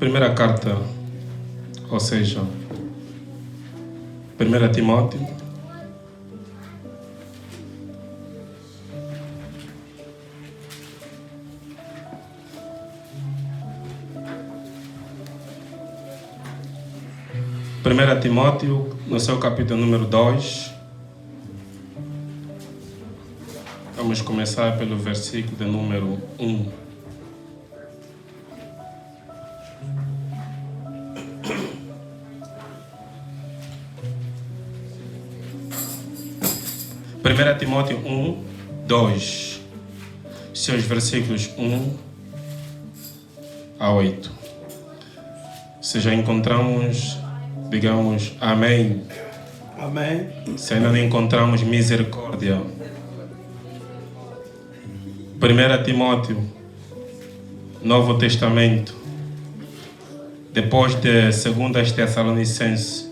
Primeira carta, ou seja, 1 Timóteo, no seu capítulo número 2, vamos começar pelo versículo de número 1. Primeira Timóteo 1, 2, seus versículos 1 a 8. Se já encontramos, digamos amém. Amém. Se ainda não encontramos, misericórdia. 1 Timóteo, Novo Testamento, depois de 2 Tessalonicenses.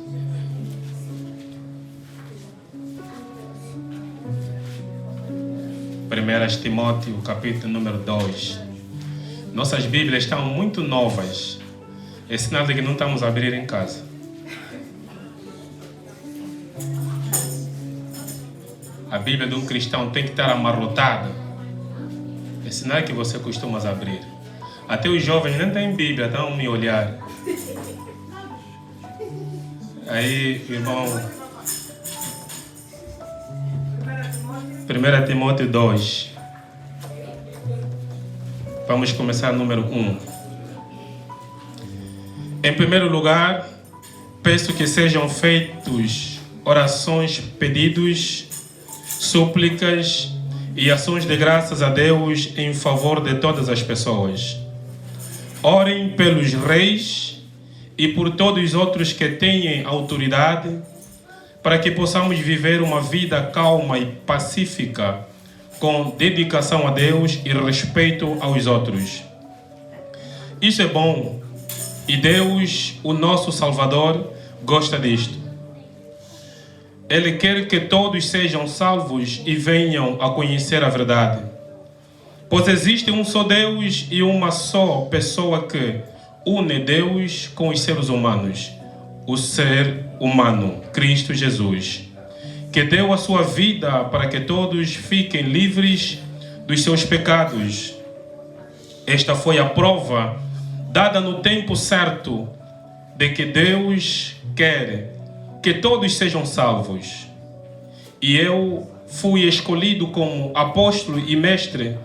Timóteo, capítulo número 2. Nossas Bíblias estão muito novas. É sinal de que não estamos a abrir em casa. A Bíblia de um cristão tem que estar amarrotada. É sinal que você costuma abrir. Até os jovens nem têm Bíblia, estão a me olhar. Aí, irmão, 1 Timóteo 2. Vamos começar número 1. Em primeiro lugar, peço que sejam feitos orações, pedidos, súplicas e ações de graças a Deus em favor de todas as pessoas. Orem pelos reis e por todos os outros que têm autoridade, para que possamos viver uma vida calma e pacífica, com dedicação a Deus e respeito aos outros. Isso é bom e Deus, o nosso Salvador, gosta disto. Ele quer que todos sejam salvos e venham a conhecer a verdade. Pois existe um só Deus e uma só pessoa que une Deus com os seres humanos, o ser humano, Cristo Jesus, que deu a sua vida para que todos fiquem livres dos seus pecados. Esta foi a prova dada no tempo certo de que Deus quer que todos sejam salvos. E eu fui escolhido como apóstolo e mestre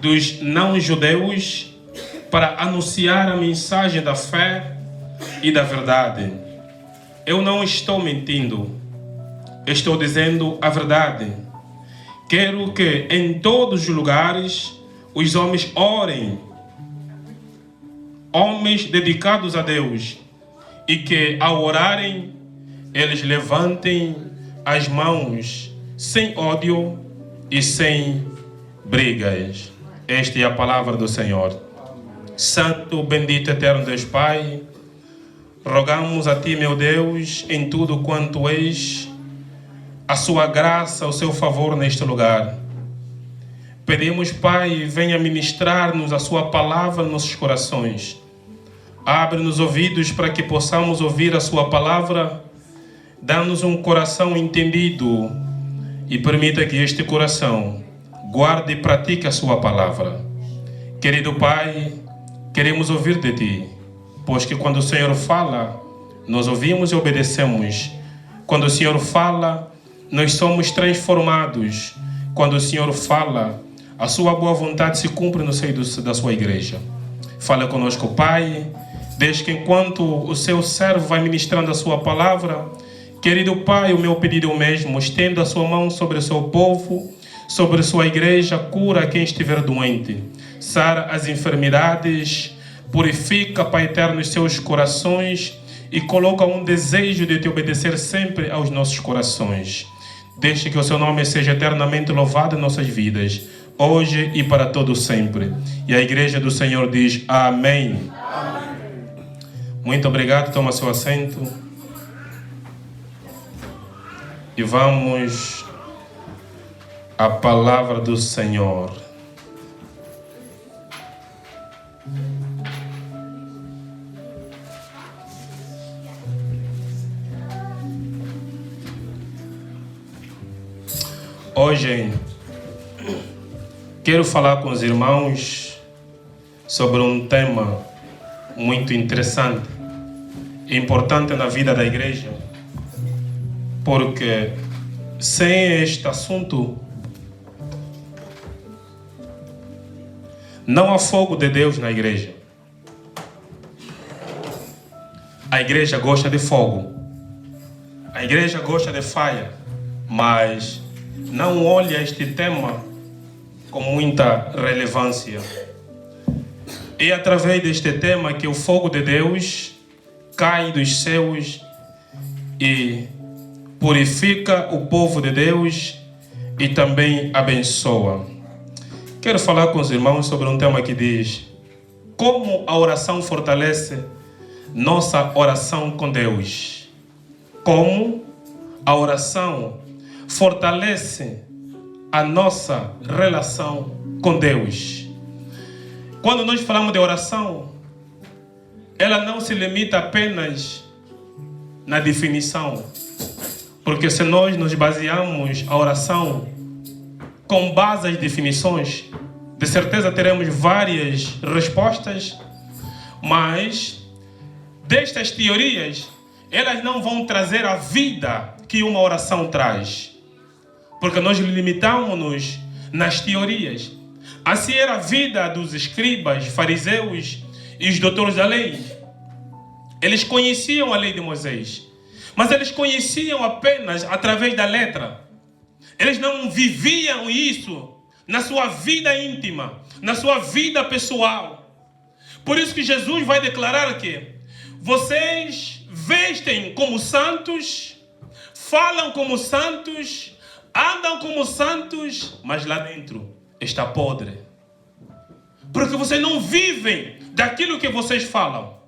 dos não-judeus para anunciar a mensagem da fé e da verdade. Eu não estou mentindo. Estou dizendo a verdade. Quero que em todos os lugares os homens orem, homens dedicados a Deus, e que ao orarem eles levantem as mãos sem ódio e sem brigas. Esta é a palavra do Senhor. Santo, bendito, eterno Deus Pai, rogamos a Ti, meu Deus, em tudo quanto és, a sua graça, o seu favor neste lugar. Pedimos, Pai, venha ministrar-nos a sua palavra nos nossos corações. Abre-nos ouvidos para que possamos ouvir a sua palavra. Dá-nos um coração entendido e permita que este coração guarde e pratique a sua palavra. Querido Pai, queremos ouvir de Ti, pois que quando o Senhor fala, nós ouvimos e obedecemos. Quando o Senhor fala, nós somos transformados. Quando o Senhor fala, a sua boa vontade se cumpre no seio da sua igreja. Fala conosco, Pai, desde que enquanto o seu servo vai ministrando a sua palavra, querido Pai, o meu pedido é o mesmo: estenda a sua mão sobre o seu povo, sobre a sua igreja, cura quem estiver doente, sara as enfermidades, purifica, Pai eterno, os seus corações e coloca um desejo de Te obedecer sempre aos nossos corações. Deixe que o Seu nome seja eternamente louvado em nossas vidas, hoje e para todo sempre. E a igreja do Senhor diz amém. Amém. Muito obrigado, toma seu assento. E vamos à palavra do Senhor. Hoje quero falar com os irmãos sobre um tema muito interessante e importante na vida da igreja, porque sem este assunto não há fogo de Deus na igreja. A igreja gosta de fogo, a igreja gosta de fire, mas não olha este tema com muita relevância. É através deste tema que o fogo de Deus cai dos céus e purifica o povo de Deus e também abençoa. Quero falar com os irmãos sobre um tema que diz: como a oração fortalece nossa oração com Deus. Como a oração fortalece a nossa relação com Deus. Quando nós falamos de oração, ela não se limita apenas na definição, porque se nós nos baseamos a oração com base às definições, de certeza teremos várias respostas, mas destas teorias, elas não vão trazer a vida que uma oração traz, porque nós limitamos-nos nas teorias. Assim era a vida dos escribas, fariseus e os doutores da lei. Eles conheciam a lei de Moisés, mas eles conheciam apenas através da letra. Eles não viviam isso na sua vida íntima, na sua vida pessoal. Por isso que Jesus vai declarar que vocês vestem como santos, falam como santos, andam como santos, mas lá dentro está podre. Porque vocês não vivem daquilo que vocês falam.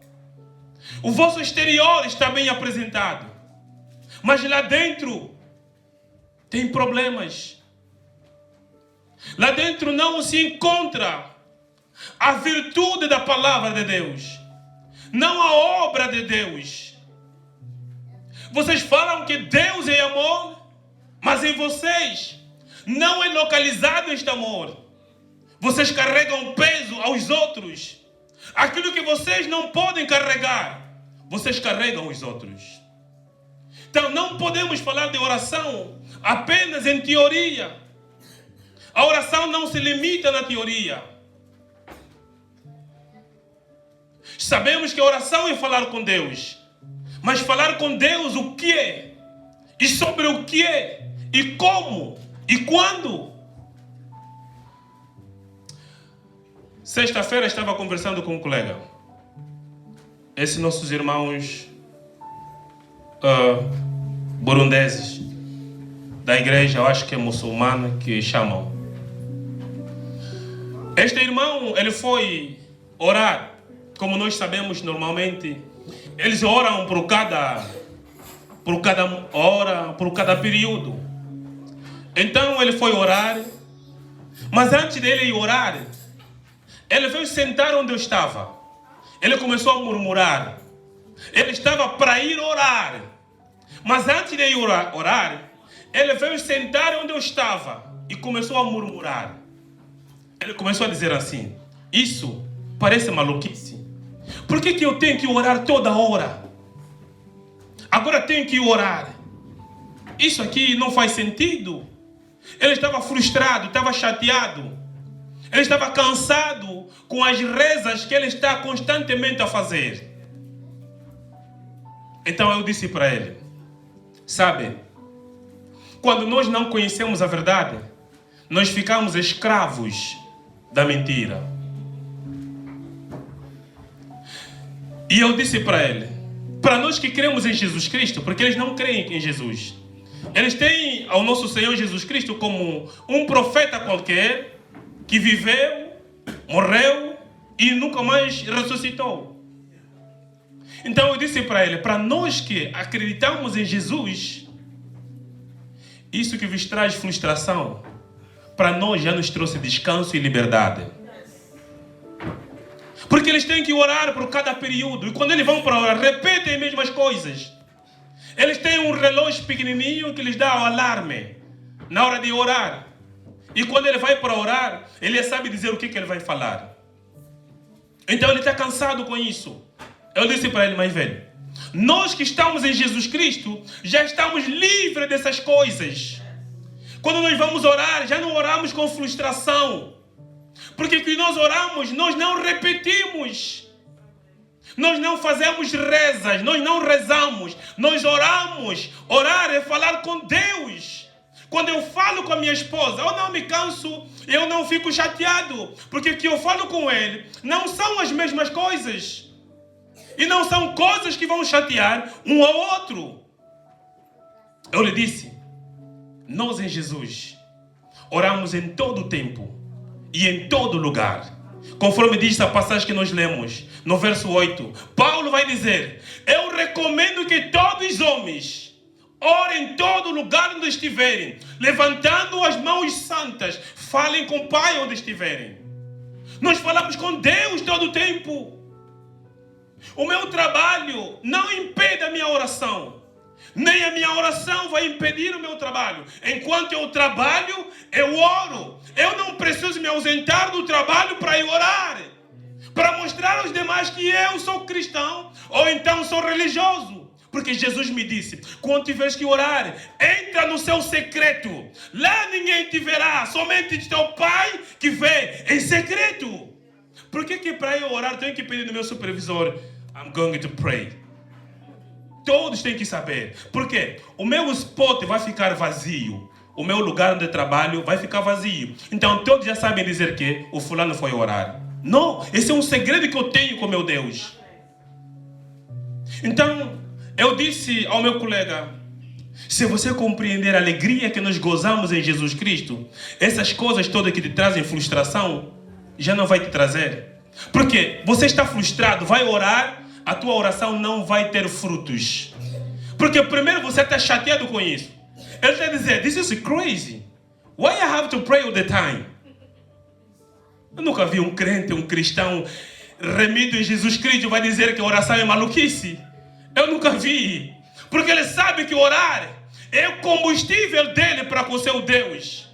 O vosso exterior está bem apresentado, mas lá dentro tem problemas. Lá dentro não se encontra a virtude da palavra de Deus, não a obra de Deus. Vocês falam que Deus é amor, mas em vocês não é localizado este amor. Vocês carregam peso aos outros. Aquilo que vocês não podem carregar, vocês carregam os outros. Então não podemos falar de oração apenas em teoria. A oração não se limita na teoria. Sabemos que a oração é falar com Deus, mas falar com Deus o que é, e sobre o que é, e como, e quando. Sexta-feira estava conversando com um colega. Esses nossos irmãos burundeses da igreja, eu acho que é muçulmana, que chamam. Este irmão, ele foi orar. Como nós sabemos, normalmente, eles oram por cada hora, por cada período. Então ele foi orar, mas antes dele ir orar, ele veio sentar onde eu estava. Ele começou a murmurar. Ele estava para ir orar, mas antes de ir orar, ele veio sentar onde eu estava e começou a murmurar. Ele começou a dizer assim: isso parece maluquice. Por que eu tenho que orar toda hora? Agora tenho que orar. Isso aqui não faz sentido. Ele estava frustrado, estava chateado. Ele estava cansado com as rezas que ele está constantemente a fazer. Então eu disse para ele: sabe, quando nós não conhecemos a verdade, nós ficamos escravos da mentira. E eu disse para ele, para nós que cremos em Jesus Cristo, porque eles não creem em Jesus, eles têm ao nosso Senhor Jesus Cristo como um profeta qualquer, que viveu, morreu e nunca mais ressuscitou. Então eu disse para ele, para nós que acreditamos em Jesus, isso que vos traz frustração, para nós já nos trouxe descanso e liberdade. Porque eles têm que orar por cada período. E quando eles vão para orar, repetem as mesmas coisas. Eles têm um relógio pequenininho que lhes dá o alarme. na hora de orar. E quando ele vai para orar, ele sabe dizer o que ele vai falar. Então ele está cansado com isso. Eu disse para ele, mais velho, nós que estamos em Jesus Cristo, já estamos livres dessas coisas. Quando nós vamos orar, já não oramos com frustração. Porque que nós oramos, nós não repetimos. Nós não fazemos rezas, nós não rezamos. Nós oramos. Orar é falar com Deus. Quando eu falo com a minha esposa, eu não me canso, eu não fico chateado. Porque o que eu falo com ele não são as mesmas coisas. E não são coisas que vão chatear um ao outro. Eu lhe disse, nós em Jesus oramos em todo o tempo e em todo lugar. Conforme diz a passagem que nós lemos, no verso 8, Paulo vai dizer, eu recomendo que todos os homens orem em todo lugar onde estiverem, levantando as mãos santas, falem com o Pai onde estiverem. Nós falamos com Deus todo o tempo. O meu trabalho não impede a minha oração, nem a minha oração vai impedir o meu trabalho. Enquanto eu trabalho, eu oro. Eu não preciso me ausentar do trabalho para ir orar, para mostrar aos demais que eu sou cristão ou então sou religioso. Porque Jesus me disse, quando tiveres que orar, entra no seu secreto. Lá ninguém te verá, somente teu Pai que vê em secreto. Por que para eu orar tenho que pedir no meu supervisor, I'm going to pray? Todos têm que saber. Por quê? O meu spot vai ficar vazio. O meu lugar onde trabalho vai ficar vazio. Então todos já sabem dizer que o fulano foi orar. Não, esse é um segredo que eu tenho com meu Deus. Então, eu disse ao meu colega, se você compreender a alegria que nós gozamos em Jesus Cristo, essas coisas todas que te trazem frustração, já não vai te trazer. Porque você está frustrado, vai orar, a tua oração não vai ter frutos. Porque primeiro você está chateado com isso. Ele está dizendo, this is crazy. Why I have to pray all the time? Eu nunca vi um crente, um cristão remido em Jesus Cristo vai dizer que a oração é maluquice. Eu nunca vi. Porque ele sabe que orar é o combustível dele para com o seu Deus.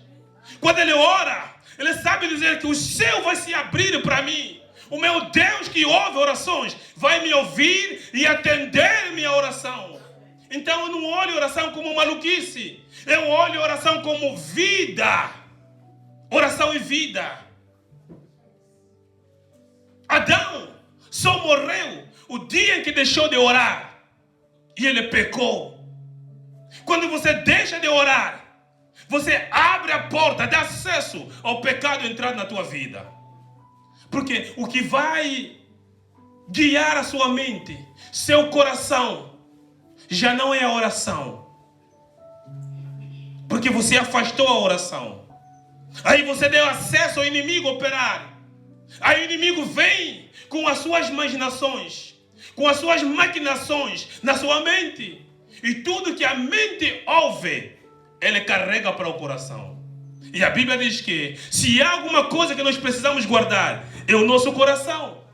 Quando ele ora, ele sabe dizer que o céu vai se abrir para mim. O meu Deus que ouve orações vai me ouvir e atender minha oração. Então eu não olho a oração como maluquice. Eu olho a oração como vida. Oração e vida. Adão só morreu o dia em que deixou de orar. E ele pecou. Quando você deixa de orar, você abre a porta, dá acesso ao pecado entrar na tua vida. Porque o que vai guiar a sua mente, seu coração, já não é a oração. Porque você afastou a oração. Aí você deu acesso ao inimigo operar. Aí o inimigo vem com as suas imaginações, com as suas maquinações na sua mente. E tudo que a mente ouve, ele carrega para o coração. E a Bíblia diz que se há alguma coisa que nós precisamos guardar, é o nosso coração.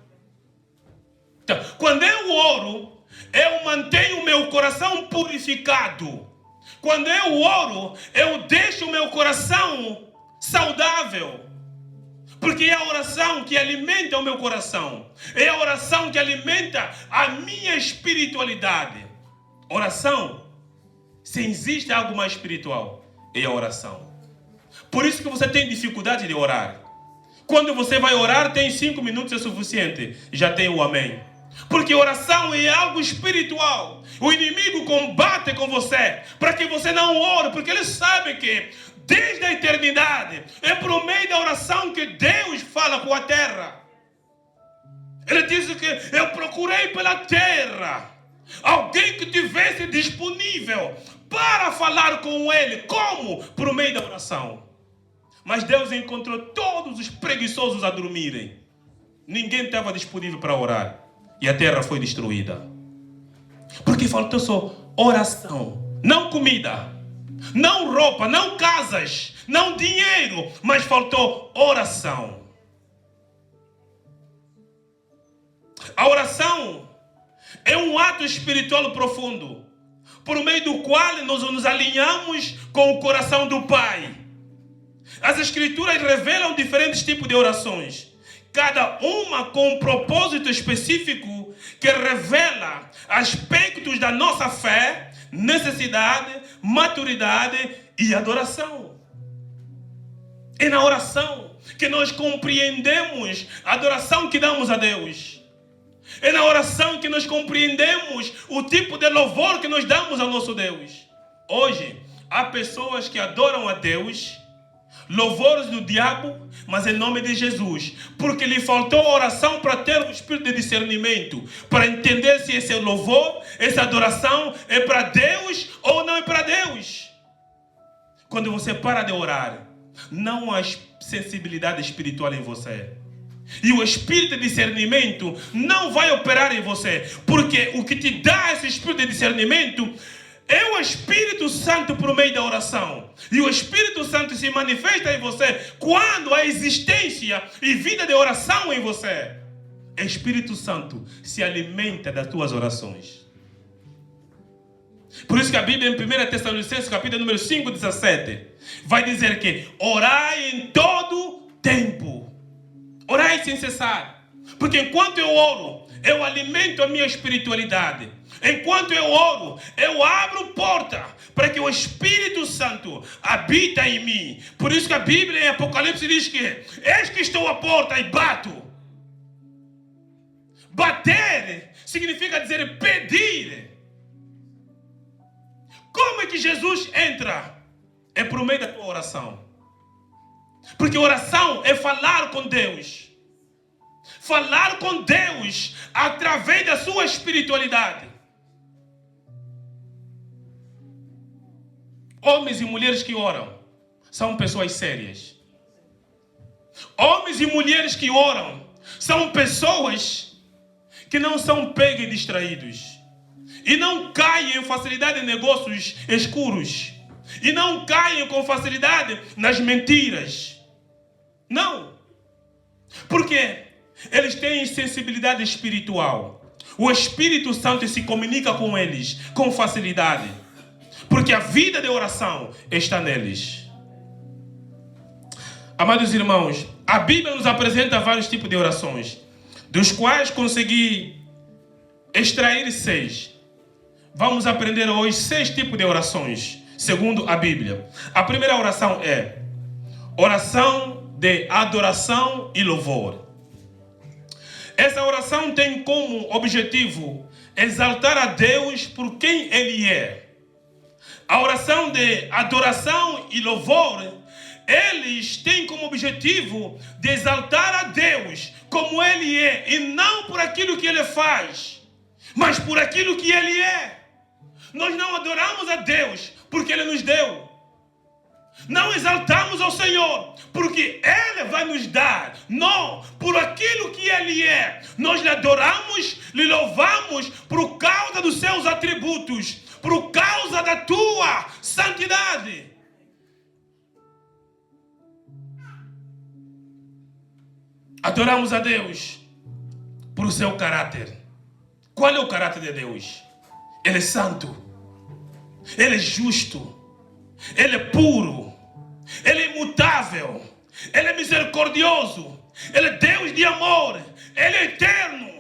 Então, quando eu oro, eu mantenho o meu coração purificado. Quando eu oro, eu deixo o meu coração saudável. Porque é a oração que alimenta o meu coração. É a oração que alimenta a minha espiritualidade. Oração, se existe algo mais espiritual, é a oração. Por isso que você tem dificuldade de orar. Quando você vai orar, tem 5 minutos é suficiente. Já tem o amém. Porque oração é algo espiritual. O inimigo combate com você para que você não ore, porque ele sabe que desde a eternidade é por meio da oração que Deus fala com a terra. Ele diz que eu procurei pela terra alguém que tivesse disponível para falar com ele. Como? Por meio da oração. Mas Deus encontrou todos os preguiçosos a dormirem. Ninguém estava disponível para orar. E a terra foi destruída. Porque faltou só oração. Não comida, não roupa, não casas, não dinheiro, mas faltou oração. A oração é um ato espiritual profundo. por meio do qual nós nos alinhamos com o coração do Pai. As Escrituras revelam diferentes tipos de orações, cada uma com um propósito específico que revela aspectos da nossa fé, necessidade, maturidade e adoração. É na oração que nós compreendemos a adoração que damos a Deus. É na oração que nós compreendemos o tipo de louvor que nós damos ao nosso Deus. Hoje, há pessoas que adoram a Deus, louvores do diabo, mas em nome de Jesus, porque lhe faltou oração para ter um espírito de discernimento, para entender se esse louvor, essa adoração é para Deus ou não é para Deus. Quando você para de orar, não há sensibilidade espiritual em você. E o espírito de discernimento não vai operar em você, porque o que te dá esse espírito de discernimento é o Espírito Santo por meio da oração. E o Espírito Santo se manifesta em você quando há existência e vida de oração em você. O Espírito Santo se alimenta das tuas orações. Por isso que a Bíblia em 1 Tessalonicenses, capítulo número 5, 17, vai dizer que orai em todo tempo. Orai sem cessar. Porque enquanto eu oro, eu alimento a minha espiritualidade. Enquanto eu oro, eu abro porta para que o Espírito Santo habita em mim. Por isso que a Bíblia em Apocalipse diz que eis que estou à porta e bato. Bater significa dizer pedir. Como é que Jesus entra? É por meio da tua oração. Porque oração é falar com Deus. Falar com Deus através da sua espiritualidade. Homens e mulheres que oram são pessoas sérias. Homens e mulheres que oram são pessoas que não são pegos e distraídos. E não caem em facilidade em negócios escuros. E não caem com facilidade nas mentiras. Não. Porque eles têm sensibilidade espiritual. O Espírito Santo se comunica com eles com facilidade. Porque a vida de oração está neles. Amados irmãos, a Bíblia nos apresenta vários tipos de orações, dos quais consegui extrair 6. Vamos aprender hoje 6 tipos de orações, segundo a Bíblia. A primeira oração é oração de adoração e louvor. Essa oração tem como objetivo exaltar a Deus por quem Ele é. A oração de adoração e louvor, eles têm como objetivo de exaltar a Deus como Ele é, e não por aquilo que Ele faz, mas por aquilo que Ele é. Nós não adoramos a Deus porque Ele nos deu. Não exaltamos ao Senhor porque Ele vai nos dar. Não, por aquilo que Ele é. Nós lhe adoramos, lhe louvamos por causa dos seus atributos, por causa da tua santidade. Adoramos a Deus por o seu caráter. Qual é o caráter de Deus? Ele é santo. Ele é justo. Ele é puro. Ele é imutável. Ele é misericordioso. Ele é Deus de amor. Ele é eterno.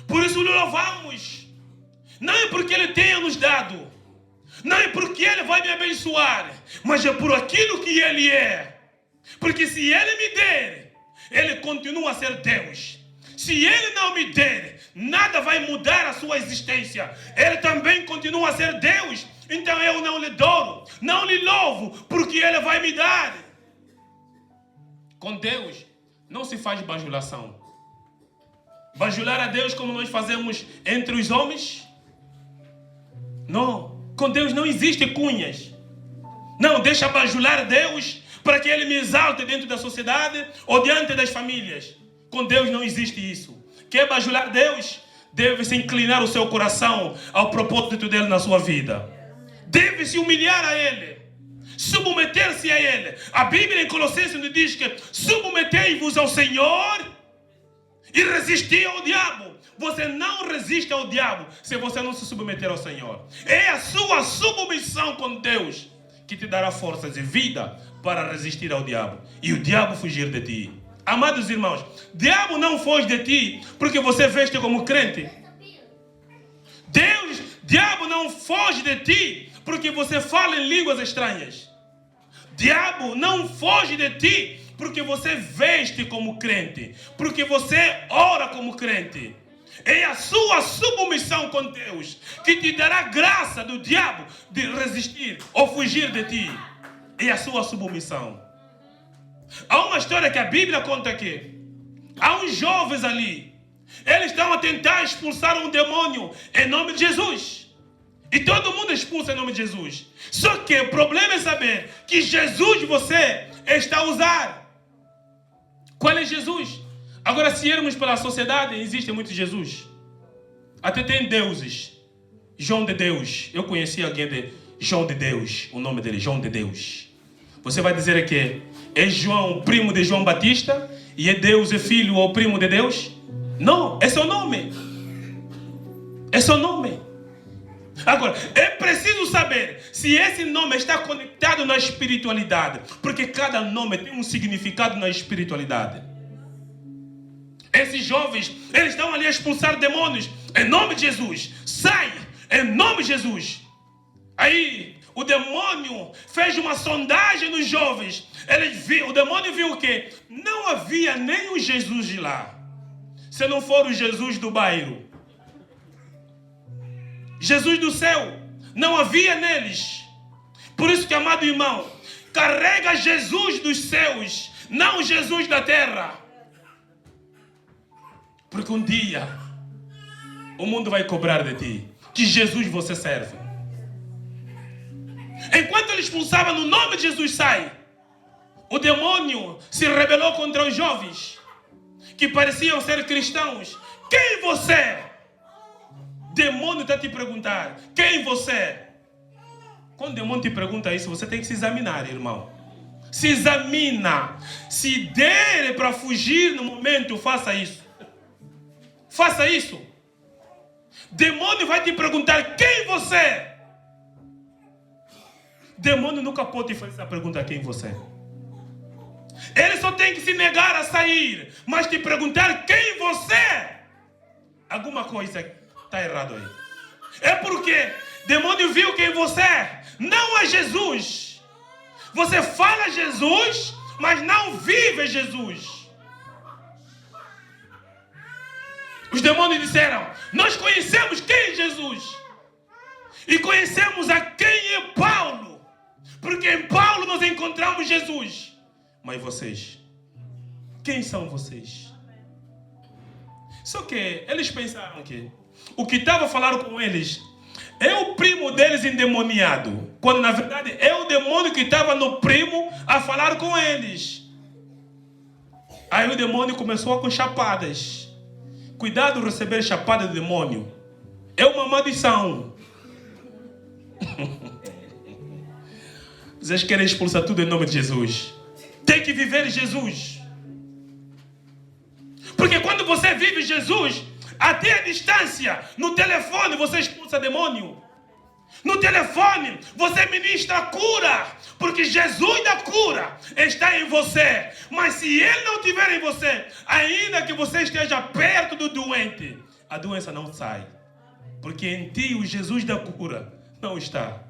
Por isso o louvamos. Não é porque Ele tenha nos dado. Não é porque Ele vai me abençoar. Mas é por aquilo que Ele é. Porque se Ele me der, Ele continua a ser Deus. Se Ele não me der, nada vai mudar a sua existência. Ele também continua a ser Deus. Então eu não lhe adoro, não lhe louvo, porque Ele vai me dar. Com Deus não se faz bajulação. Bajular a Deus como nós fazemos entre os homens? Não. Com Deus não existe cunhas. Não, deixa bajular Deus para que Ele me exalte dentro da sociedade ou diante das famílias. Com Deus não existe isso. Quer bajular Deus? Deve se inclinar o seu coração ao propósito dele na sua vida. Deve se humilhar a Ele. Submeter-se a Ele. A Bíblia em Colossenses nos diz que submetei-vos ao Senhor e resistir ao diabo. Você não resiste ao diabo se você não se submeter ao Senhor. É a sua submissão com Deus que te dará forças e vida para resistir ao diabo e o diabo fugir de ti. Amados irmãos, diabo não foge de ti porque você veste como crente. Diabo não foge de ti porque você fala em línguas estranhas. Diabo não foge de ti porque você veste como crente, porque você ora como crente. É a sua submissão com Deus que te dará graça do diabo de resistir ou fugir de ti. É a sua submissão. Há uma história que a Bíblia conta aqui. Há uns jovens ali. Eles estão a tentar expulsar um demônio em nome de Jesus. E todo mundo expulsa em nome de Jesus. Só que o problema é saber que Jesus você está a usar. Qual é Jesus? Agora, se irmos pela sociedade, existe muito Jesus. Até tem deuses. João de Deus. Eu conheci alguém de João de Deus. O nome dele, João de Deus. Você vai dizer que é João, primo de João Batista, e é Deus, é filho ou primo de Deus? Não, é seu nome. É seu nome. Agora, é preciso saber se esse nome está conectado na espiritualidade. Porque cada nome tem um significado na espiritualidade. Esses jovens, eles estão ali a expulsar demônios em nome de Jesus. Sai, em nome de Jesus. Aí, o demônio fez uma sondagem nos jovens. O demônio viu que não havia nem o Jesus de lá. Se não for o Jesus do bairro. Jesus do céu. Não havia neles. Por isso que, amado irmão, carrega Jesus dos céus, não Jesus da terra. Porque um dia o mundo vai cobrar de ti que Jesus você serve. Enquanto ele expulsava no nome de Jesus, sai. O demônio se rebelou contra os jovens que pareciam ser cristãos. Quem você é? Demônio está a te perguntar. Quem você é? Quando o demônio te pergunta isso, você tem que se examinar, irmão. Se examina. Se der para fugir no momento, faça isso. Faça isso. Demônio vai te perguntar quem você é. Demônio nunca pode te fazer essa pergunta quem você é. Ele só tem que se negar a sair, mas te perguntar quem você é. Alguma coisa está errado aí. É porque demônio viu quem você é. Não é Jesus. Você fala Jesus, mas não vive Jesus. Os demônios disseram: nós conhecemos quem é Jesus. E conhecemos a quem é Paulo. Porque em Paulo nós encontramos Jesus. Mas vocês, quem são vocês? Só que eles pensaram que o que estava falando com eles é o primo deles endemoniado. Quando na verdade é o demônio que estava no primo a falar com eles. Aí o demônio começou com chapadas. Cuidado receber chapada do demônio. É uma maldição. Vocês querem expulsar tudo em nome de Jesus. Tem que viver Jesus. Porque quando você vive Jesus, até a distância, no telefone você expulsa demônio. No telefone você ministra a cura. Porque Jesus da cura está em você. Mas se Ele não estiver em você, ainda que você esteja perto do doente, a doença não sai. Porque em ti o Jesus da cura não está.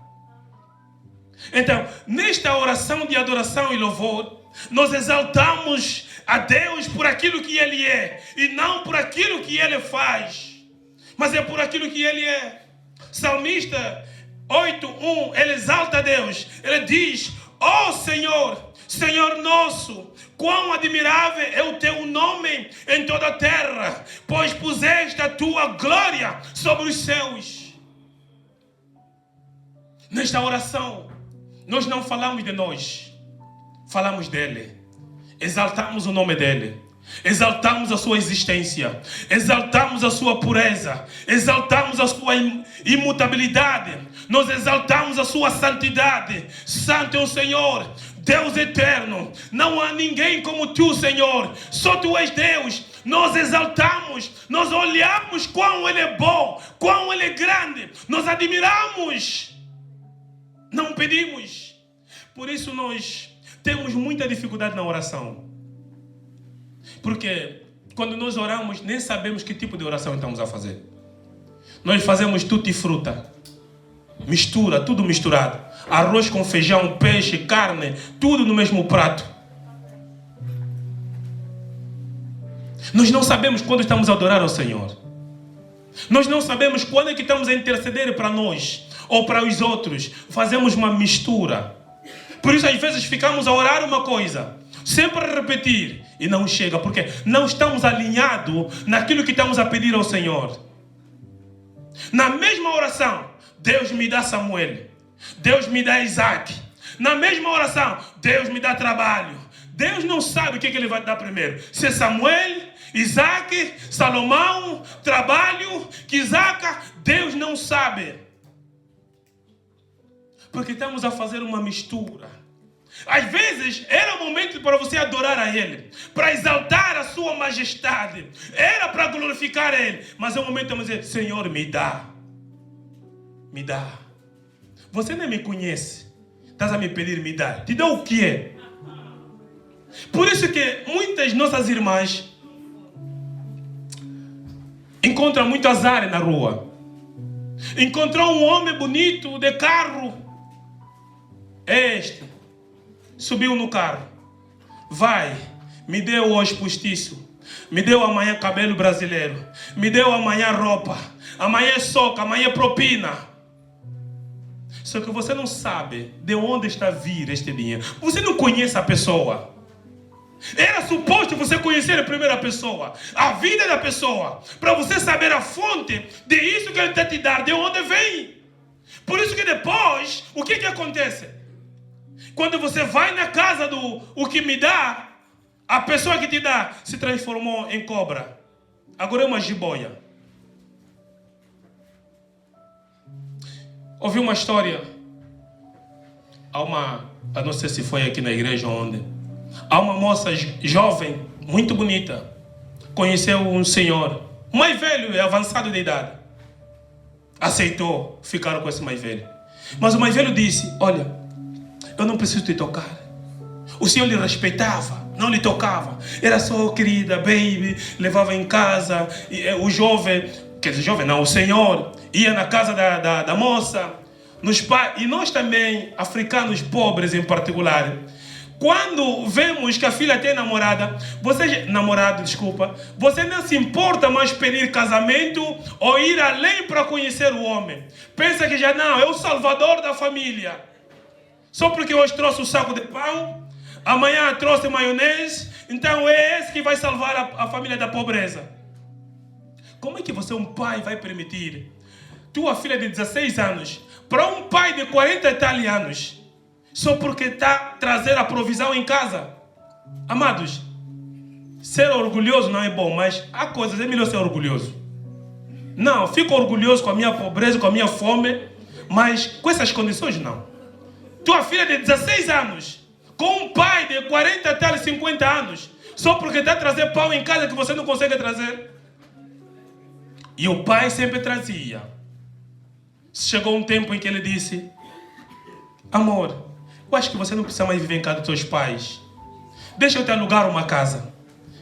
Então, nesta oração de adoração e louvor, nós exaltamos a Deus por aquilo que Ele é. E não por aquilo que Ele faz. Mas é por aquilo que Ele é. Salmista 8:1, ele exalta a Deus. Ele diz: ó Senhor, Senhor nosso, quão admirável é o teu nome em toda a terra, pois puseste a tua glória sobre os céus. Nesta oração, nós não falamos de nós, falamos dele. Exaltamos o nome dele. Exaltamos a sua existência, exaltamos a sua pureza, exaltamos a sua imutabilidade, nós exaltamos a sua santidade. Santo é o Senhor, Deus eterno. Não há ninguém como tu, Senhor. Só tu és Deus. nós exaltamos, nós olhamos quão Ele é bom, quão Ele é grande, nós admiramos, não pedimos. Por isso nós temos muita dificuldade na oração. Porque quando nós oramos, nem sabemos que tipo de oração estamos a fazer. Nós fazemos tudo e fruta. Mistura, tudo misturado. Arroz com feijão, peixe, carne, tudo no mesmo prato. Nós não sabemos quando estamos a adorar ao Senhor. Nós não sabemos quando é que estamos a interceder para nós ou para os outros. Fazemos uma mistura. Por isso às vezes ficamos a orar uma coisa, sempre a repetir, e não chega, porque não estamos alinhados naquilo que estamos a pedir ao Senhor. Na mesma oração, Deus me dá Samuel, Deus me dá Isaac. Na mesma oração, Deus me dá trabalho. Deus não sabe o que Ele vai dar primeiro. Se é Samuel, Isaac, Salomão, trabalho, Isaac, Deus não sabe. Porque estamos a fazer uma mistura. Às vezes era o momento para você adorar a Ele, para exaltar a sua majestade, era para glorificar a Ele, mas é o momento de dizer: Senhor, me dá, me dá. Você nem me conhece, estás a me pedir, me dá. Te dá o que é? Por isso que muitas nossas irmãs encontram muito azar na rua. Encontrou um homem bonito de carro, subiu no carro, vai, me deu hoje postiço, me deu amanhã cabelo brasileiro, me deu amanhã roupa, amanhã soca, amanhã propina. Só que você não sabe de onde está a vir este dinheiro. Você não conhece a pessoa. Era suposto você conhecer a primeira pessoa, a vida da pessoa, para você saber a fonte de isso que Ele está te dar, de onde vem. Por isso que depois, o que acontece? Quando você vai na casa do o que me dá, a pessoa que te dá se transformou em cobra. Agora é uma jiboia. Ouvi uma história. Eu não sei se foi aqui na igreja onde. Há uma moça jovem, muito bonita. Conheceu um senhor, mais velho, avançado de idade. Aceitou ficar com esse mais velho. Mas o mais velho disse: olha, eu não preciso te tocar. O senhor lhe respeitava, não lhe tocava. Era só querida, baby, levava em casa. E, o jovem, quer dizer, jovem não, o senhor ia na casa da moça. E nós também, africanos pobres em particular, quando vemos que a filha tem você não se importa mais pedir casamento ou ir além para conhecer o homem. Pensa que já não, é o salvador da família. Só porque hoje trouxe um saco de pão, amanhã trouxe maionese, então é esse que vai salvar a família da pobreza. Como é que você, um pai, vai permitir tua filha de 16 anos para um pai de 40 e tal anos, só porque está a trazer a provisão em casa? Amados, ser orgulhoso não é bom, mas há coisas, é melhor ser orgulhoso. Não, fico orgulhoso com a minha pobreza, com a minha fome, mas com essas condições não. Tua filha de 16 anos, com um pai de 40 até 50 anos, só porque está a trazer pão em casa que você não consegue trazer. E o pai sempre trazia. Chegou um tempo em que ele disse: amor, eu acho que você não precisa mais viver em casa dos teus pais. Deixa eu te alugar uma casa.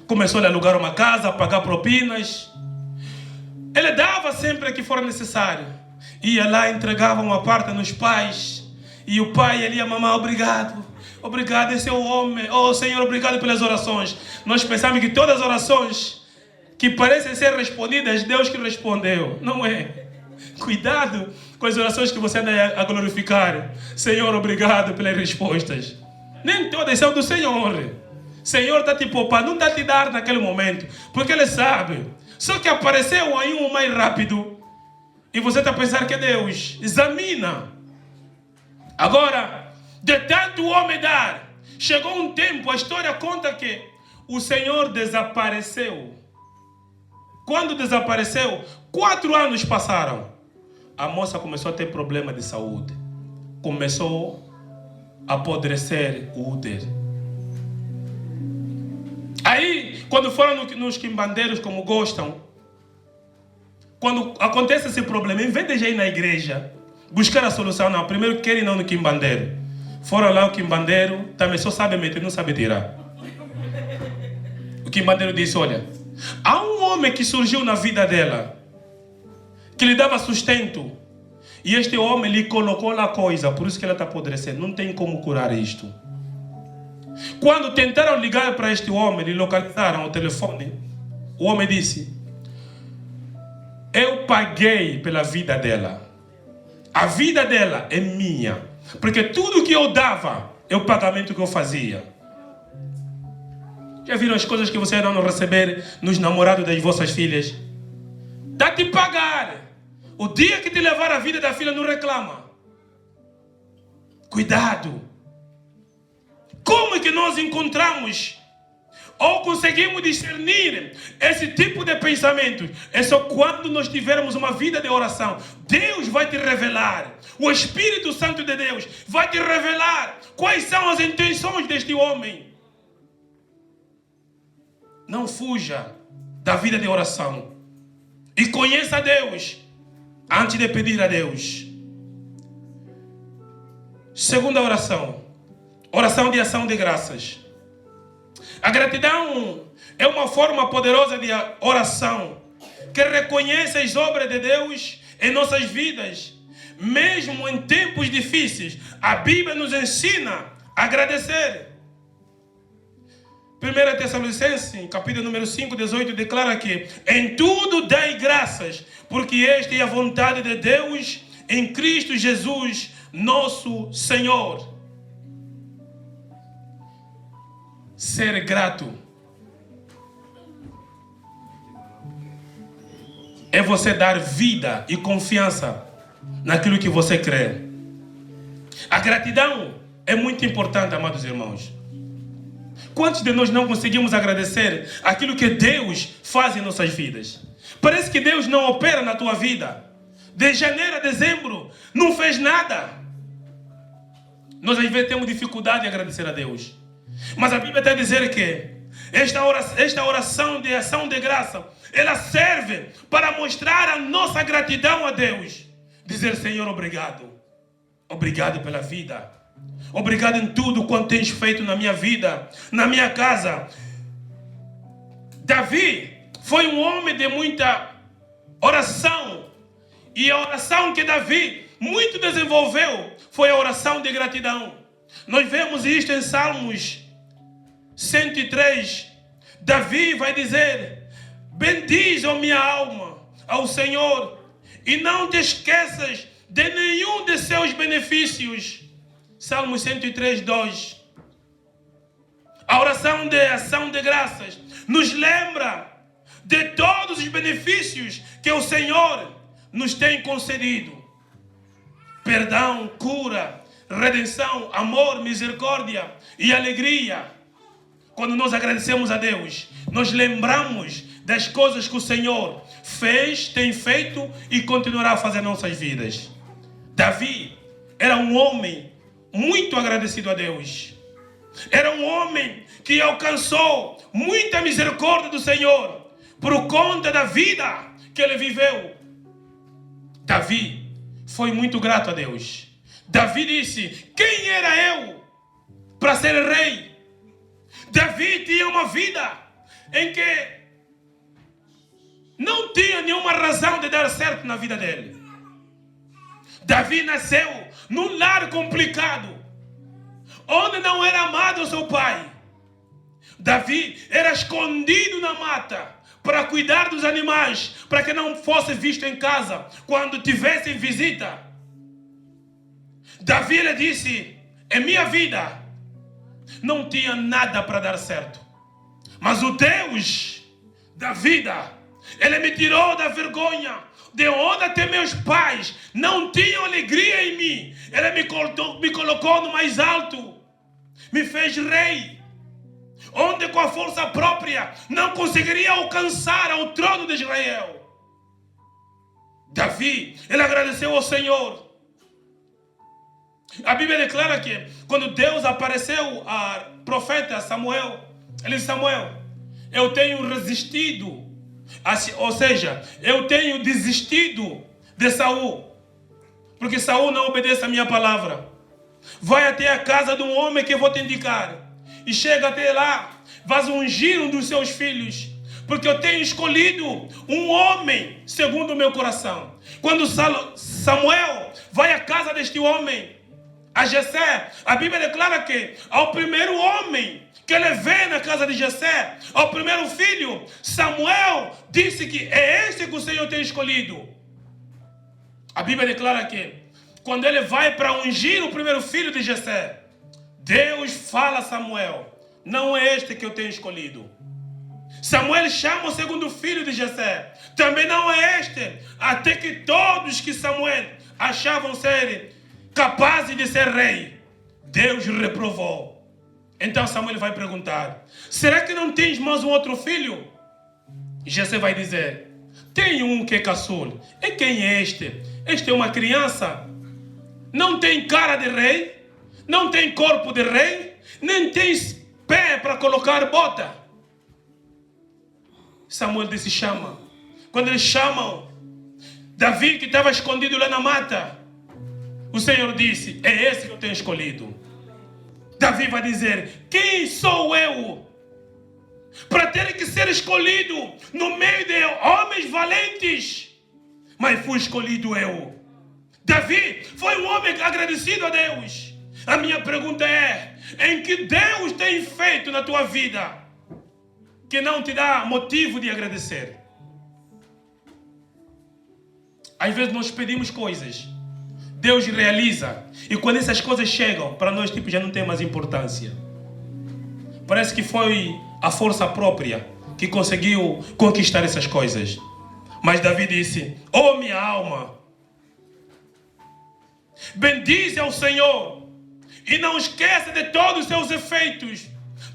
Começou a alugar uma casa, a pagar propinas. Ele dava sempre que for necessário. Ia lá, entregava uma parte nos pais. E o pai, ele ia: mamãe, obrigado. Obrigado, esse é o homem. Oh, Senhor, obrigado pelas orações. Nós pensamos que todas as orações que parecem ser respondidas, Deus que respondeu. Não é. Cuidado com as orações que você anda a glorificar. Senhor, obrigado pelas respostas. Nem todas são do Senhor. Senhor está te poupando, não está te dar naquele momento, porque Ele sabe. Só que apareceu aí um mais rápido e você está a pensar que é Deus. Examina. Agora, de tanto o homem dar, chegou um tempo, a história conta que o Senhor desapareceu. Quando desapareceu, 4 anos passaram. A moça começou a ter problema de saúde. Começou a apodrecer o útero. Aí Quando foram nos quimbandeiros, como gostam, quando acontece esse problema, em vez de já ir na igreja, buscar a solução, não, primeiro querem ir no quimbandeiro. Foram lá, o quimbandeiro também só sabe meter, não sabe tirar. O quimbandeiro disse, olha, há um homem que surgiu na vida dela, que lhe dava sustento, e este homem lhe colocou lá coisa, por isso que ela está apodrecendo, não tem como curar isto. Quando tentaram ligar para este homem, lhe localizaram o telefone, o homem disse, eu paguei pela vida dela. A vida dela é minha. Porque tudo que eu dava é o pagamento que eu fazia. Já viram as coisas que vocês não receber nos namorados das vossas filhas? Dá-te pagar. O dia que te levar a vida da filha não reclama. Cuidado. Como é que nós encontramos ou conseguimos discernir esse tipo de pensamento? É só quando nós tivermos uma vida de oração. Deus vai te revelar. O Espírito Santo de Deus vai te revelar quais são as intenções deste homem. Não fuja da vida de oração. E conheça a Deus antes de pedir a Deus. Segunda oração. Oração de ação de graças. A gratidão é uma forma poderosa de oração que reconhece as obras de Deus em nossas vidas. Mesmo em tempos difíceis, a Bíblia nos ensina a agradecer. 1 Tessalonicenses, capítulo número 5, 18, declara que em tudo dai graças, porque esta é a vontade de Deus em Cristo Jesus, nosso Senhor. Ser grato é você dar vida e confiança naquilo que você crê. A gratidão é muito importante, amados irmãos. Quantos de nós não conseguimos agradecer aquilo que Deus faz em nossas vidas? Parece que Deus não opera na tua vida. De janeiro a dezembro não fez nada. Nós às vezes temos dificuldade de agradecer a Deus. Mas a Bíblia está a dizer que esta oração de ação de graça, ela serve para mostrar a nossa gratidão a Deus. Dizer, Senhor, obrigado. Obrigado pela vida. Obrigado em tudo quanto tens feito na minha vida, na minha casa. Davi foi um homem de muita oração. E a oração que Davi muito desenvolveu foi a oração de gratidão. Nós vemos isto em Salmos 103. Davi vai dizer, bendize, ó minha alma, ao Senhor, e não te esqueças de nenhum de seus benefícios. Salmo 103, 2. A oração de ação de graças nos lembra de todos os benefícios que o Senhor nos tem concedido. Perdão, cura, redenção, amor, misericórdia e alegria. Quando nós agradecemos a Deus, nós lembramos das coisas que o Senhor fez, tem feito e continuará a fazer em nossas vidas. Davi era um homem muito agradecido a Deus. Era um homem que alcançou muita misericórdia do Senhor por conta da vida que ele viveu. Davi foi muito grato a Deus. Davi disse, quem era eu para ser rei? Davi tinha uma vida em que não tinha nenhuma razão de dar certo na vida dele. Davi nasceu num lar complicado, onde não era amado o seu pai. Davi era escondido na mata para cuidar dos animais, para que não fosse visto em casa quando tivessem visita. Davi ele disse, em minha vida não tinha nada para dar certo, mas o Deus da vida, ele me tirou da vergonha, de onde até meus pais não tinham alegria em mim. Ele me colocou no mais alto, me fez rei, onde com a força própria não conseguiria alcançar ao trono de Israel. Davi, ele agradeceu ao Senhor. A Bíblia declara que quando Deus apareceu ao profeta Samuel, ele disse, Samuel, eu tenho resistido, ou seja, eu tenho desistido de Saul, porque Saul não obedece a minha palavra. Vai até a casa de um homem que eu vou te indicar, e chega até lá, vais ungir um dos seus filhos, porque eu tenho escolhido um homem segundo o meu coração. Quando Samuel vai à casa deste homem, a Jessé, a Bíblia declara que ao primeiro homem que ele vê na casa de Jessé, ao primeiro filho, Samuel disse que é este que o Senhor tem escolhido. A Bíblia declara que quando ele vai para ungir o primeiro filho de Jessé, Deus fala a Samuel: não é este que eu tenho escolhido. Samuel chama o segundo filho de Jessé, também não é este, até que todos que Samuel achavam serem capazes de ser rei, Deus reprovou. Então Samuel vai perguntar: será que não tens mais um outro filho? E Jessé vai dizer: tenho um que é caçula. E quem é este? Este é uma criança. Não tem cara de rei, não tem corpo de rei, nem tem pé para colocar bota. Samuel disse: chama. Quando eles chamam Davi, que estava escondido lá na mata, o Senhor disse: é esse que eu tenho escolhido. Davi vai dizer: quem sou eu para ter que ser escolhido no meio de homens valentes? Mas fui escolhido eu. Davi foi um homem agradecido a Deus. A minha pergunta é: em que Deus tem feito na tua vida que não te dá motivo de agradecer? Às vezes nós pedimos coisas, Deus realiza, e quando essas coisas chegam, para nós já não tem mais importância. Parece que foi a força própria que conseguiu conquistar essas coisas. Mas Davi disse: oh minha alma, bendize ao Senhor e não esqueça de todos os seus efeitos.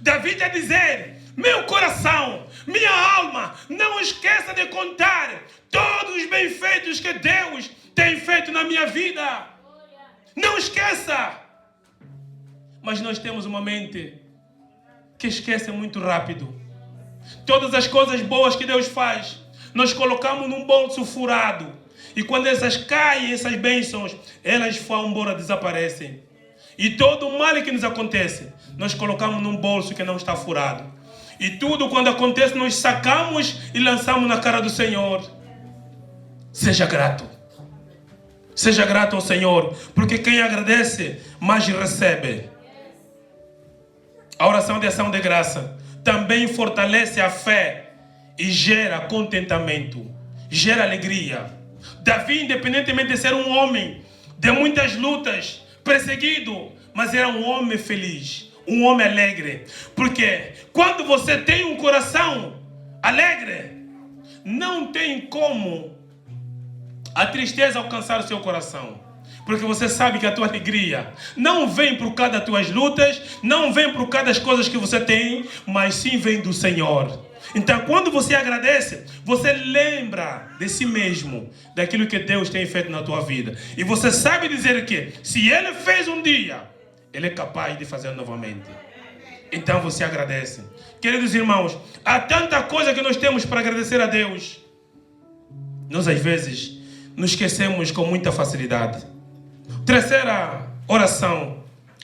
Davi está a dizer: meu coração, minha alma, não esqueça de contar todos os bem-feitos que Deus tem feito na minha vida. Não esqueça. Mas nós temos uma mente que esquece muito rápido. Todas as coisas boas que Deus faz, nós colocamos num bolso furado. E quando essas caem, essas bênçãos, elas vão embora, desaparecem. E todo o mal que nos acontece, nós colocamos num bolso que não está furado. E tudo quando acontece, nós sacamos e lançamos na cara do Senhor. Seja grato. Seja grato ao Senhor, porque quem agradece, mais recebe. A oração de ação de graça também fortalece a fé e gera contentamento, gera alegria. Davi, independentemente de ser um homem de muitas lutas, perseguido, mas era um homem feliz, um homem alegre. Porque quando você tem um coração alegre, não tem como a tristeza alcançar o seu coração. Porque você sabe que a tua alegria não vem por causa das tuas lutas, não vem por causa das coisas que você tem, mas sim vem do Senhor. Então, quando você agradece, você lembra de si mesmo, daquilo que Deus tem feito na tua vida. E você sabe dizer que, se Ele fez um dia, Ele é capaz de fazer novamente. Então, você agradece. Queridos irmãos, há tanta coisa que nós temos para agradecer a Deus. Nós, às vezes, nos esquecemos com muita facilidade. Terceira oração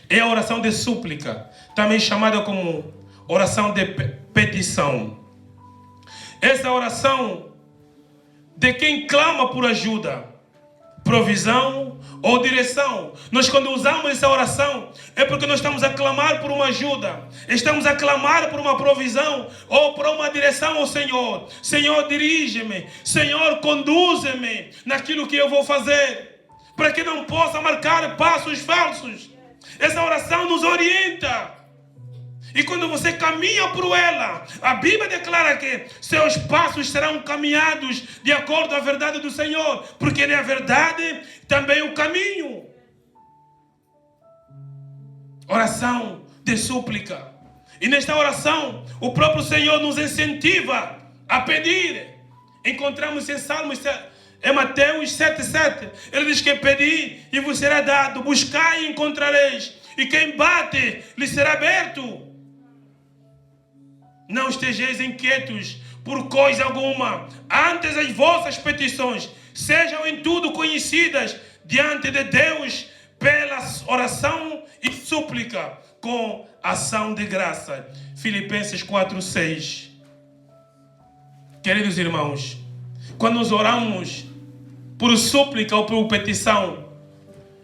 é a oração de súplica, também chamada como oração de petição. Essa oração de quem clama por ajuda, provisão ou direção. Nós, quando usamos essa oração, é porque nós estamos a clamar por uma ajuda, estamos a clamar por uma provisão ou por uma direção ao Senhor. Senhor, dirige-me, Senhor, conduze-me naquilo que eu vou fazer, para que não possa marcar passos falsos. Essa oração nos orienta. E quando você caminha por ela, a Bíblia declara que seus passos serão caminhados de acordo com a verdade do Senhor, porque Ele é a verdade, também o caminho. Oração de súplica. E nesta oração, o próprio Senhor nos incentiva a pedir. Encontramos em Salmos, em Mateus 7,7. Ele diz que pedi e vos será dado, buscai e encontrareis, e quem bate lhe será aberto. Não estejais inquietos por coisa alguma. Antes as vossas petições sejam em tudo conhecidas diante de Deus pela oração e súplica com ação de graça. Filipenses 4:6. Queridos irmãos, quando nós oramos por súplica ou por petição,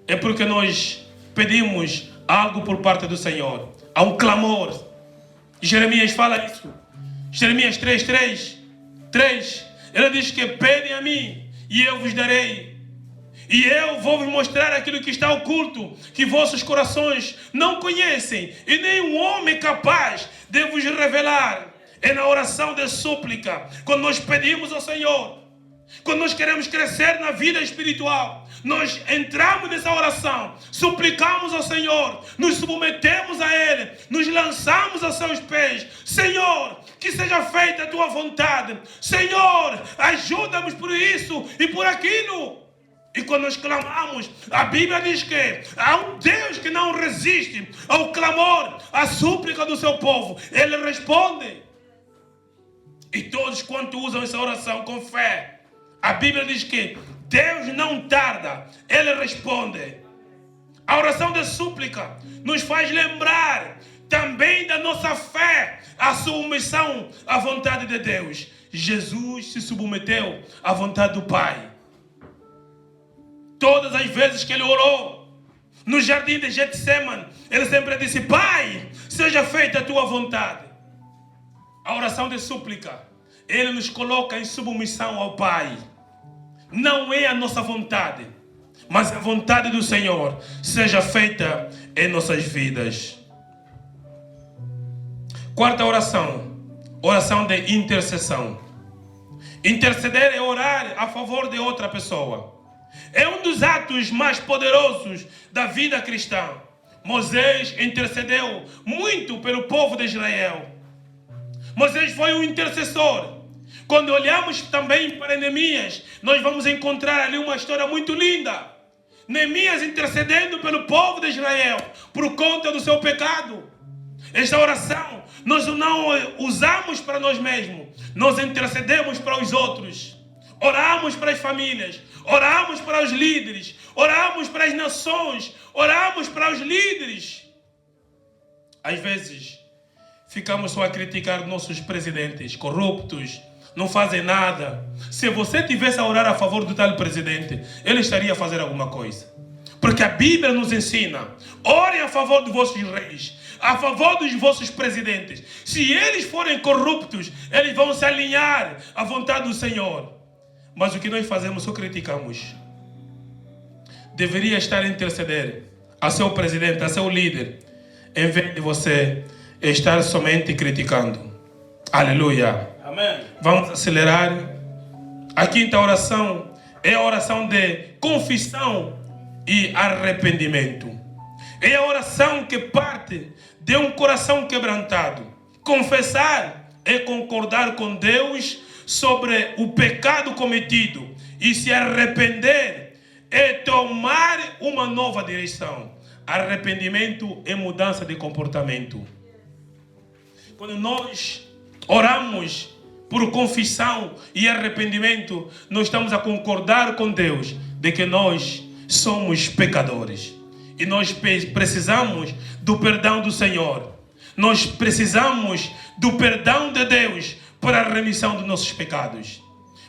é porque nós pedimos algo por parte do Senhor. Há um clamor. Jeremias fala isso. Jeremias 3. Ele diz que pedem a mim e eu vos darei. E eu vou vos mostrar aquilo que está oculto, que vossos corações não conhecem, e nem um homem capaz de vos revelar. É na oração de súplica, quando nós pedimos ao Senhor, quando nós queremos crescer na vida espiritual, nós entramos nessa oração, suplicamos ao Senhor, nos submetemos a Ele, nos lançamos aos seus pés. Senhor, que seja feita a Tua vontade. Senhor, ajuda-nos por isso e por aquilo. E quando nós clamamos, a Bíblia diz que há um Deus que não resiste ao clamor, à súplica do seu povo. Ele responde. E todos quanto usam essa oração com fé, a Bíblia diz que Deus não tarda, Ele responde. A oração de súplica nos faz lembrar também da nossa fé, a submissão à vontade de Deus. Jesus se submeteu à vontade do Pai. Todas as vezes que Ele orou no jardim de Getsemane, Ele sempre disse: Pai, seja feita a Tua vontade. A oração de súplica, Ele nos coloca em submissão ao Pai. Não é a nossa vontade, mas a vontade do Senhor seja feita em nossas vidas. Quarta oração, oração de intercessão. Interceder é orar a favor de outra pessoa. É um dos atos mais poderosos da vida cristã. Moisés intercedeu muito pelo povo de Israel. Moisés foi um intercessor. Quando olhamos também para Neemias, nós vamos encontrar ali uma história muito linda. Neemias intercedendo pelo povo de Israel por conta do seu pecado. Esta oração nós não usamos para nós mesmos, nós intercedemos para os outros. Oramos para as famílias, oramos para os líderes, oramos para as nações, oramos para os líderes. Às vezes, ficamos só a criticar nossos presidentes corruptos, não fazem nada. Se você tivesse a orar a favor do tal presidente, ele estaria a fazer alguma coisa. Porque a Bíblia nos ensina: orem a favor dos vossos reis, a favor dos vossos presidentes. Se eles forem corruptos, eles vão se alinhar à vontade do Senhor. Mas o que nós fazemos, só criticamos. Deveria estar a interceder a seu presidente, a seu líder, em vez de você estar somente criticando. Aleluia. Amém. Vamos acelerar. A quinta oração é a oração de confissão e arrependimento. É a oração que parte de um coração quebrantado. Confessar é concordar com Deus sobre o pecado cometido, e se arrepender é tomar uma nova direção. Arrependimento é mudança de comportamento. Quando nós oramos por confissão e arrependimento, nós estamos a concordar com Deus de que nós somos pecadores e nós precisamos do perdão do Senhor. Nós precisamos do perdão de Deus para a remissão dos nossos pecados.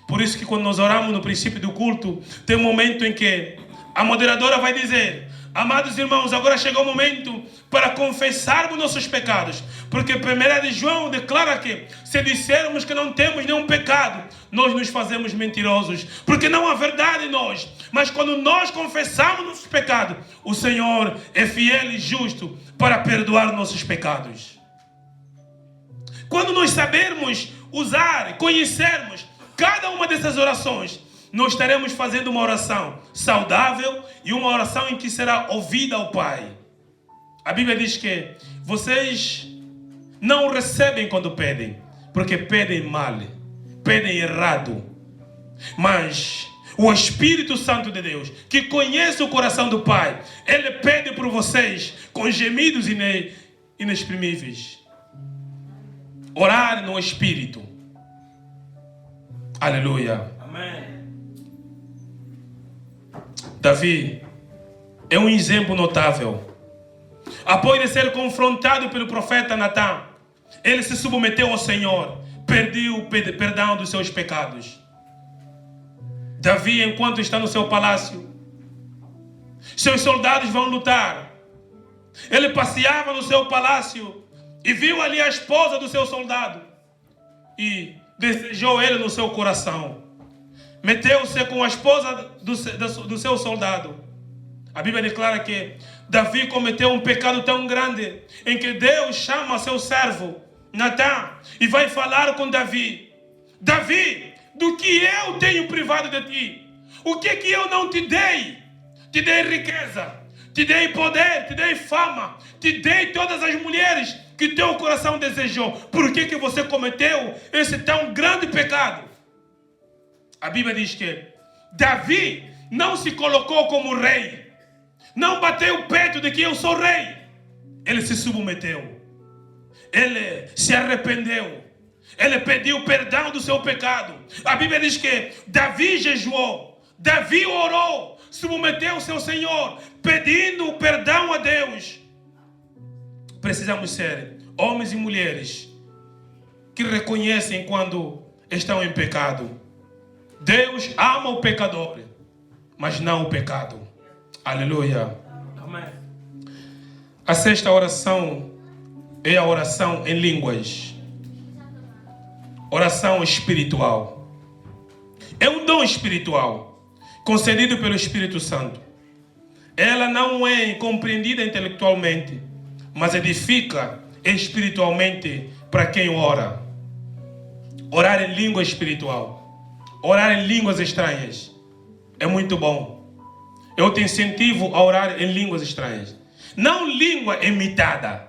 Por isso que quando nós oramos no princípio do culto, tem um momento em que a moderadora vai dizer: amados irmãos, agora chegou o momento para confessarmos nossos pecados. Porque 1 de João declara que se dissermos que não temos nenhum pecado, nós nos fazemos mentirosos, porque não há verdade em nós. Mas quando nós confessamos nossos pecados, o Senhor é fiel e justo para perdoar nossos pecados. Quando nós sabermos usar, conhecermos cada uma dessas orações, nós estaremos fazendo uma oração saudável e uma oração em que será ouvida ao Pai. A Bíblia diz que vocês não recebem quando pedem, porque pedem mal, pedem errado. Mas o Espírito Santo de Deus, que conhece o coração do Pai, Ele pede por vocês com gemidos inexprimíveis. Orar no Espírito. Aleluia. Amém. Davi é um exemplo notável. Após de ser confrontado pelo profeta Natã, ele se submeteu ao Senhor, pediu perdão dos seus pecados. Davi, enquanto está no seu palácio, seus soldados vão lutar. Ele passeava no seu palácio e viu ali a esposa do seu soldado e desejou ele no seu coração. Meteu-se com a esposa do seu soldado. A Bíblia declara que Davi cometeu um pecado tão grande em que Deus chama seu servo Natã e vai falar com Davi. Davi, do que eu tenho privado de ti? O que eu não te dei? Te dei riqueza, te dei poder, te dei fama, te dei todas as mulheres que teu coração desejou. Por que você cometeu esse tão grande pecado? A Bíblia diz que Davi não se colocou como rei, não bateu o peito de que eu sou rei. Ele se submeteu, ele se arrependeu, ele pediu perdão do seu pecado. A Bíblia diz que Davi jejuou, Davi orou, submeteu-se ao Senhor, pedindo perdão a Deus. Precisamos ser homens e mulheres que reconhecem quando estão em pecado. Deus ama o pecador, mas não o pecado. Aleluia. Amém. A sexta oração é a oração em línguas. Oração espiritual. É um dom espiritual concedido pelo Espírito Santo. Ela não é compreendida intelectualmente, mas edifica espiritualmente para quem ora. Orar em língua espiritual. Orar em línguas estranhas é muito bom. Eu te incentivo a orar em línguas estranhas. Não língua imitada,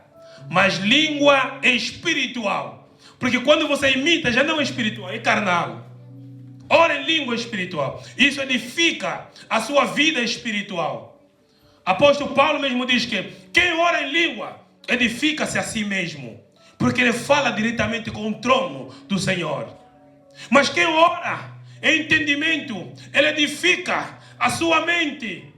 mas língua espiritual. Porque quando você imita, já não é espiritual, é carnal. Ora em língua espiritual. Isso edifica a sua vida espiritual. Apóstolo Paulo mesmo diz que quem ora em língua edifica-se a si mesmo, porque ele fala diretamente com o trono do Senhor. Mas quem ora em entendimento, ele edifica a sua mente.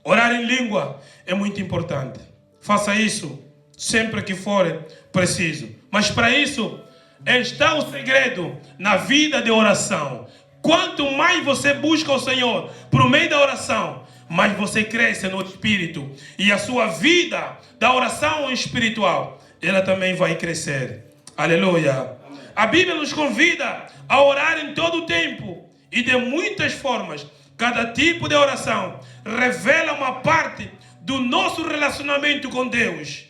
Orar em língua é muito importante. Faça isso sempre que for preciso. Mas para isso está o segredo na vida de oração. Quanto mais você busca o Senhor por meio da oração, mais você cresce no Espírito. E a sua vida da oração espiritual, ela também vai crescer. Aleluia. A Bíblia nos convida a orar em todo o tempo e de muitas formas. Cada tipo de oração revela uma parte do nosso relacionamento com Deus.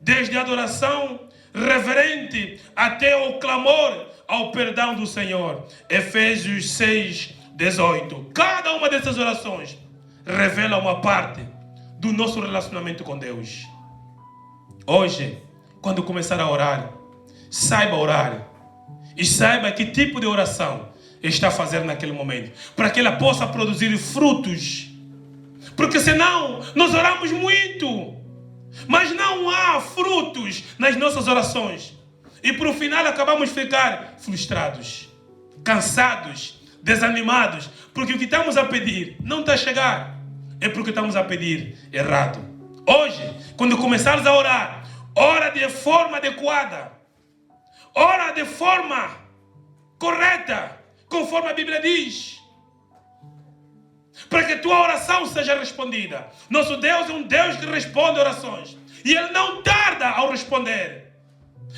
Desde a adoração reverente até o clamor ao perdão do Senhor. Efésios 6, 18. Cada uma dessas orações revela uma parte do nosso relacionamento com Deus. Hoje, quando começar a orar, saiba orar e saiba que tipo de oração está fazendo naquele momento, para que ela possa produzir frutos. Porque senão nós oramos muito, mas não há frutos nas nossas orações. E por final acabamos de ficar frustrados, cansados, desanimados, porque o que estamos a pedir não está a chegar. É porque estamos a pedir errado. Hoje, quando começarmos a orar, ora de forma adequada, ora de forma correta, conforme a Bíblia diz, para que tua oração seja respondida. Nosso Deus é um Deus que responde orações, e Ele não tarda ao responder.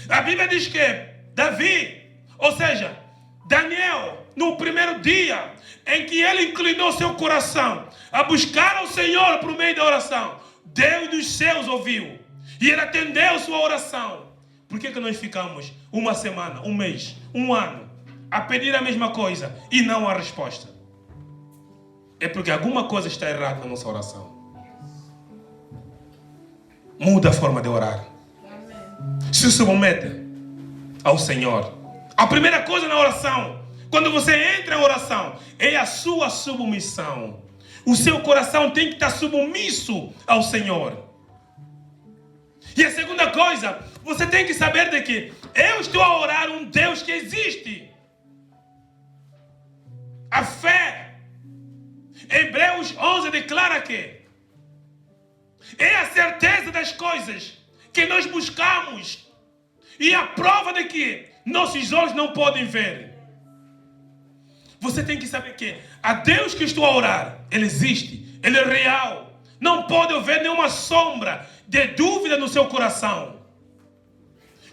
A Bíblia diz que Davi, ou seja, Daniel, no primeiro dia em que ele inclinou seu coração a buscar ao Senhor por meio da oração, Deus dos céus ouviu e Ele atendeu sua oração. Por que nós ficamos uma semana, um mês, um ano a pedir a mesma coisa e não a resposta? É porque alguma coisa está errada na nossa oração. Muda a forma de orar. Se submete ao Senhor. A primeira coisa na oração, quando você entra em oração, é a sua submissão. O seu coração tem que estar submisso ao Senhor. E a segunda coisa, você tem que saber de que eu estou a orar um Deus que existe. A fé, Hebreus 11 declara que é a certeza das coisas que nós buscamos e a prova de que nossos olhos não podem ver. Você tem que saber que a Deus que estou a orar, Ele existe, Ele é real. Não pode haver nenhuma sombra de dúvida no seu coração.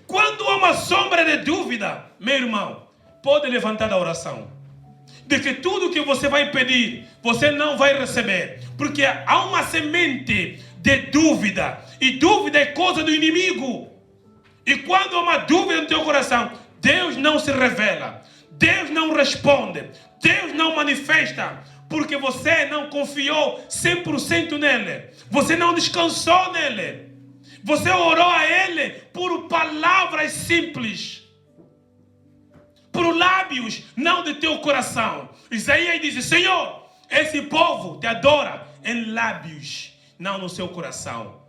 Quando há uma sombra de dúvida, meu irmão, pode levantar da oração. De que tudo que você vai pedir, você não vai receber. Porque há uma semente de dúvida. E dúvida é coisa do inimigo. E quando há uma dúvida no teu coração, Deus não se revela. Deus não responde. Deus não manifesta. Porque você não confiou 100% nele. Você não descansou nele. Você orou a Ele por palavras simples. Por lábios, não de teu coração. Isaías diz: Senhor, esse povo te adora em lábios, não no seu coração.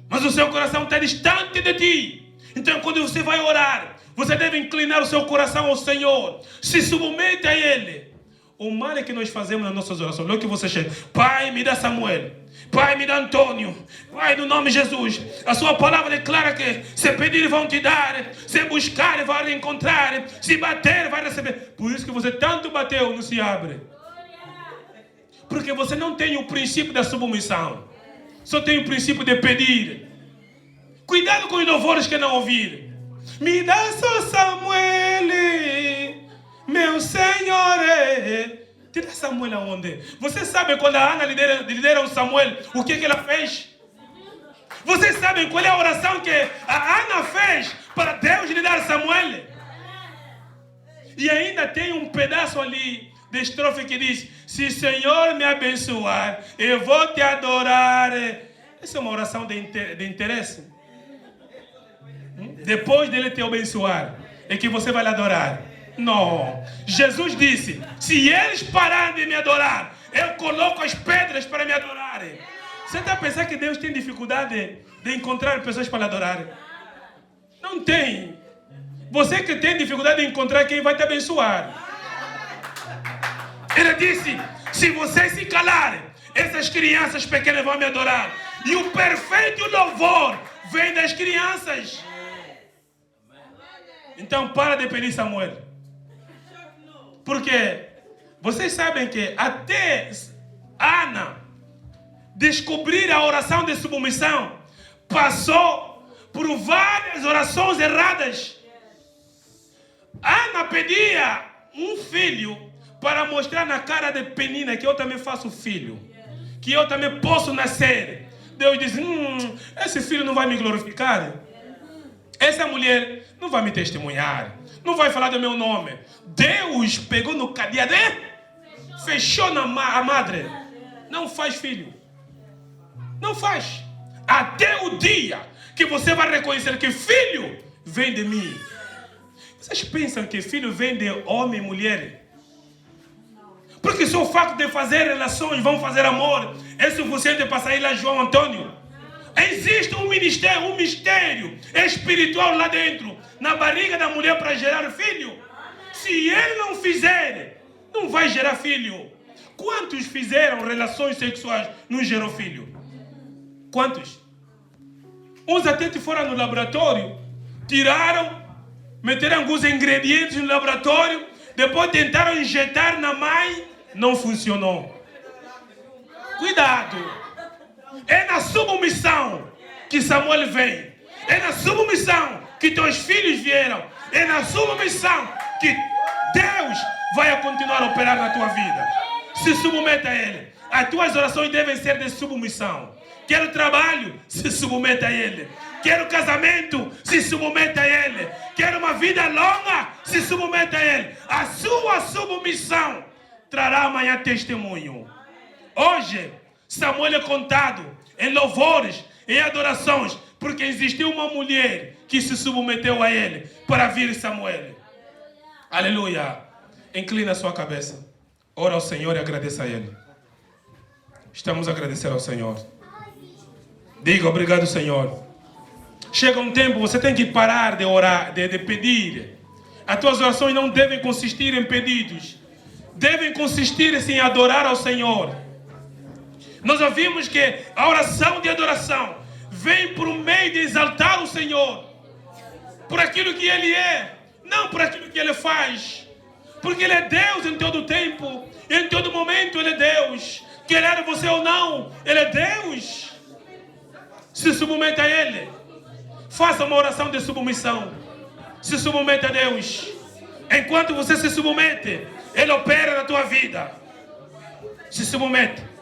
Mas o seu coração está distante de ti. Então quando você vai orar, você deve inclinar o seu coração ao Senhor. Se submete a Ele. O mal é que nós fazemos nas nossas orações. Logo que você chega: Pai, me dá Samuel. Pai, me dá Antônio. Pai, no nome de Jesus. A sua palavra declara que se pedir vão te dar, se buscar vai encontrar, se bater vai receber. Por isso que você tanto bateu, não se abre. Porque você não tem o princípio da submissão. Só tem o princípio de pedir. Cuidado com os louvores que não ouvir. Me dá só Samuel, meu Senhor. Te dá Samuel aonde? Você sabe quando a Ana lidera o Samuel, o que ela fez? Vocês sabem qual é a oração que a Ana fez para Deus lhe dar Samuel? E ainda tem um pedaço ali de estrofe que diz: se o Senhor me abençoar, eu vou te adorar. Essa é uma oração de interesse. Depois dele te abençoar, é que você vai lhe adorar. Não. Jesus disse: se eles pararem de me adorar, eu coloco as pedras para me adorarem. Você está a pensar que Deus tem dificuldade de encontrar pessoas para lhe adorar? Não tem. Você que tem dificuldade de encontrar quem vai te abençoar. Ele disse: se vocês se calarem, essas crianças pequenas vão me adorar. E o perfeito louvor vem das crianças. Então para de pedir Samuel. Porque vocês sabem que até Ana descobrir a oração de submissão, passou por várias orações erradas. Ana pedia um filho para mostrar na cara de Penina que eu também faço filho, que eu também posso nascer. Deus diz: esse filho não vai me glorificar. Essa mulher não vai me testemunhar, não vai falar do meu nome. Deus pegou no cadeado, fechou a madre. Não faz filho. Não faz. Até o dia que você vai reconhecer que filho vem de mim. Vocês pensam que filho vem de homem e mulher? Porque só o fato de fazer relações, vão fazer amor, é suficiente para sair lá João Antônio? Existe um mistério espiritual lá dentro, na barriga da mulher, para gerar filho. Se ele não fizer, não vai gerar filho. Quantos fizeram relações sexuais, não gerou filho? Quantos? Uns até foram no laboratório, tiraram, meteram alguns ingredientes no laboratório, depois tentaram injetar na mãe, não funcionou. Cuidado! É na submissão que Samuel vem. É na submissão que teus filhos vieram. É na submissão que Deus vai continuar a operar na tua vida. Se submeta a Ele. As tuas orações devem ser de submissão. Quero trabalho? Se submeta a Ele. Quero casamento? Se submeta a Ele. Quero uma vida longa? Se submeta a Ele. A sua submissão trará amanhã testemunho. Hoje, Samuel é contado em louvores, em adorações, porque existiu uma mulher que se submeteu a ele para vir Samuel. Aleluia. Inclina a sua cabeça. Ora ao Senhor e agradeça a Ele. Estamos a agradecer ao Senhor. Diga: obrigado, Senhor, Chega um tempo, você tem que parar de orar, de pedir. As tuas orações não devem consistir em pedidos. Devem consistir em adorar ao Senhor. Nós ouvimos que a oração de adoração vem por meio de exaltar o Senhor. Por aquilo que Ele é, não por aquilo que Ele faz. Porque Ele é Deus em todo tempo, em todo momento Ele é Deus. Querer você ou não, Ele é Deus. Se submeta a Ele. Faça uma oração de submissão. Se submeta a Deus. Enquanto você se submete, Ele opera na tua vida. Se submete.